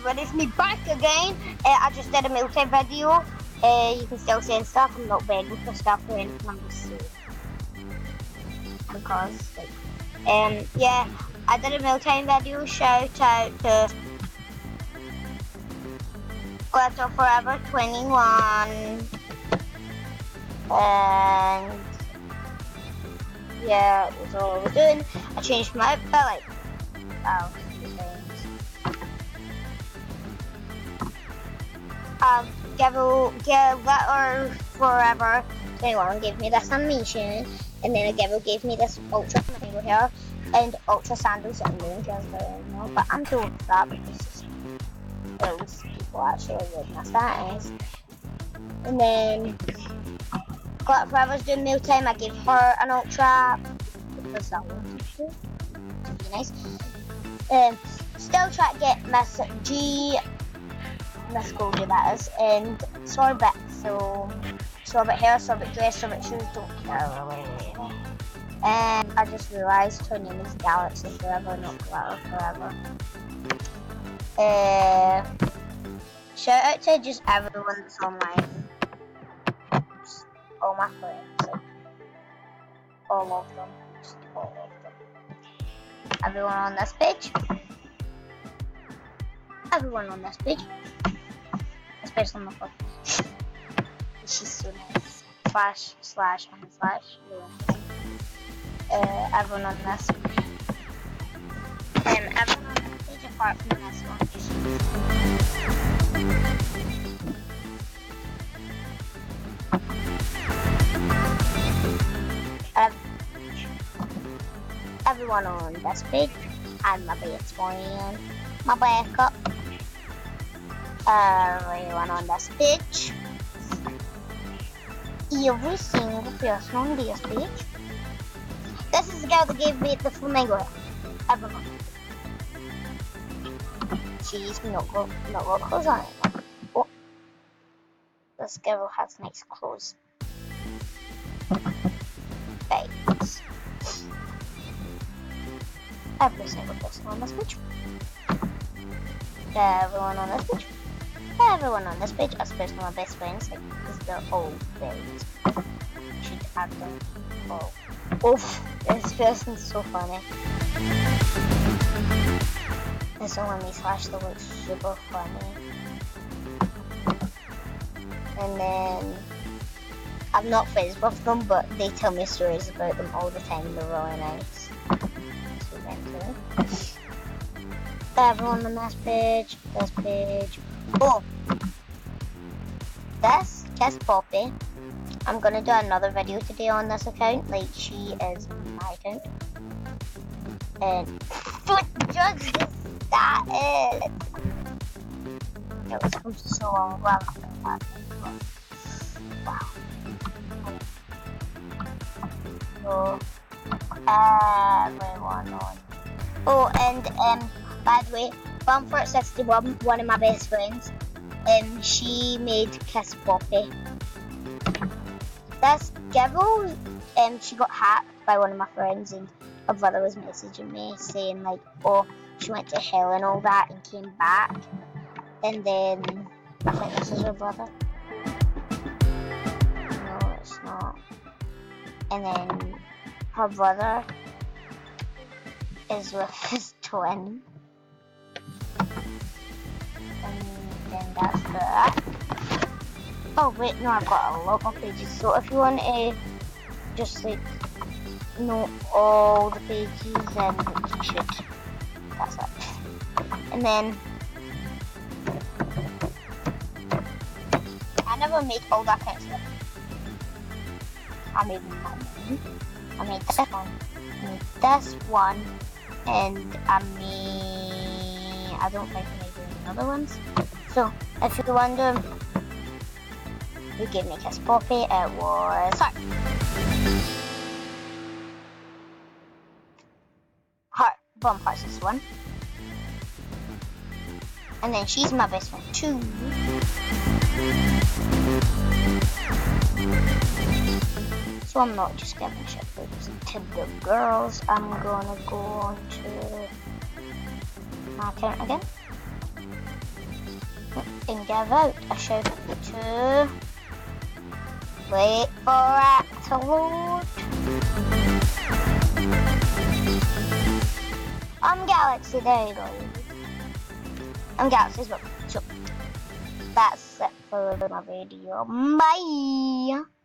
everyone, it's me back again. I just did a multi video. You can still say stuff. I'm not begging for stuff or anything. I'm just saying because, like, yeah, I did a multi video. Shout out to Glitter Forever 21, and yeah, that was all I was doing. I changed my outfit, like, oh, Glitter Forever 21 gave me this animation, and then Gibble gave me this ultra mango hair and ultra sandals and moon just know, but I'm cool with that because those people actually would my status. And then Glitter Forever's doing meal time. I gave her an ultra because that wanted to be nice. Still try to get Miss Goldie, that is, and Sorbet. So Sorbet hair, Sorbet dress, Sorbet shoes, don't care really. And I just realised her name is Galaxy Forever, not Glitter Forever. Shout out to just everyone that's online. Just all my friends, like, all of them. Just all of them. Everyone on this page. Everyone on this page. Especially my phone. She's so nice. Slash and slash. Everyone on this page. Everyone on this page apart from this one. Everyone on this page. And my best friend. My backup. Everyone on this page. Every single person on this page. This is the girl that gave me the flamingo hair. Everyone. She's not got clothes on it. Oh. This girl has nice clothes. Thanks. Every single person on this page. Everyone on this page. Everyone on this page, especially my best friends, like, because they're all very useful. You should add them all. Oof, this person's so funny. This only me slash that looks super funny. And then I'm not friends with them, but they tell me stories about them all the time. They're really nice. So everyone on this page, Oh, this Kiss Poppy. I'm gonna do another video today on this account. Like, she is my account. And what drugs is that? It was from so long ago. Wow. So everyone on. Oh, and by the way, Bumfort61, one of my best friends, she made Kiss Poppy. This Gibble, she got hacked by one of my friends, and her brother was messaging me saying, like, oh, she went to hell and all that and came back. And then I think this is her brother. No, it's not. And then her brother is with his twin. And then that's that. Oh wait, no, I've got a lot more pages. So if you want to just, like, know all the pages, then you should. That's it. And then I never made all that kind of stuff. I made this one. I made this one, and I don't think I made any other ones. So if you're wondering who gave me Kiss Poppy, it was Heart Bumparts this one. And then she's my best friend too. So I'm not just giving shit to the girls. I'm gonna go on to my account again. get a vote. I show 2. Wait for it to load. I'm Galaxy, there you go. I'm Galaxy's vote. So that's it for my video. Bye!